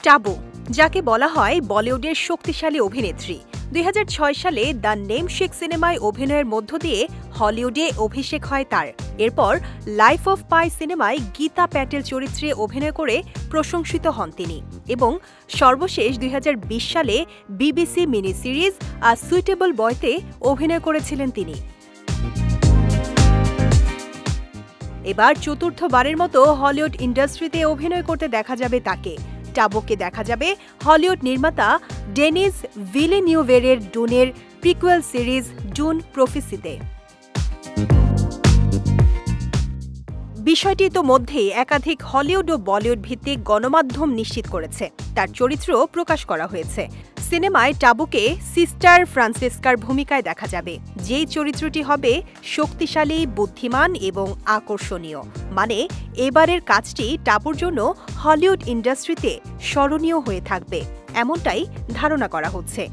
টাবু, যাকে বলা হয় বলিউডের শক্তিশালী অভিনেত্রী, ২০০৬ সালে দ্য নেমশেক সিনেমায় অভিনয়ের মধ্য দিয়ে হলিউডে অভিষেক হয় তার। এরপর লাইফ অফ পাই সিনেমায় গীতা প্যাটেল চরিত্রে অভিনয় করে প্রশংসিত হন তিনি এবং সর্বশেষ ২০২০ সালে BBC mini series a suitable বয়তে অভিনয় করেছিলেন তিনি। এবার চতুর্থবারের মতো হলিউড ইন্ডাস্ট্রিতে অভিনয় করতে দেখা যাবে তাকে। টাবুকে দেখা যাবে হলিউড নির্মাতা ডেনিস ভিলেনিউভের ডুনের প্রিকুয়েল সিরিজ ডুন প্রফেসিতে। বিষয়টি ইতোমধ্যেই একাধিক হলিউড ও বলিউড ভিত্তিক গণমাধ্যম নিশ্চিত করেছে। তার চরিত্র প্রকাশ করা হয়েছে। সিনেমায় টাবুকে সিস্টার ফ্রান্সিস্কার ভূমিকায় দেখা যাবে, যেই চরিত্রটি হবে শক্তিশালী, বুদ্ধিমান এবং আকর্ষণীয়। মানে এবারের কাজটি টাবুর জন্য হলিউড ইন্ডাস্ট্রিতে স্মরণীয় হয়ে থাকবে, এমনটাই ধারণা করা হচ্ছে।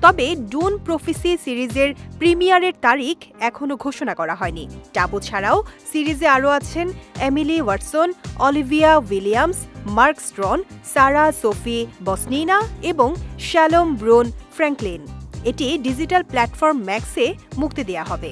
তবে ডুন প্রফেসি সিরিজের প্রিমিয়ারের তারিখ এখনও ঘোষণা করা হয়নি। টাবু ছাড়াও সিরিজে আরও আছেন Emily Watson, Olivia Williams, Mark Strong, Sarah Sophie Boussnina এবং শ্যালোম ব্রুন ফ্র্যাঙ্কলিন। এটি ডিজিটাল প্ল্যাটফর্ম ম্যাক্সে মুক্তি দেওয়া হবে।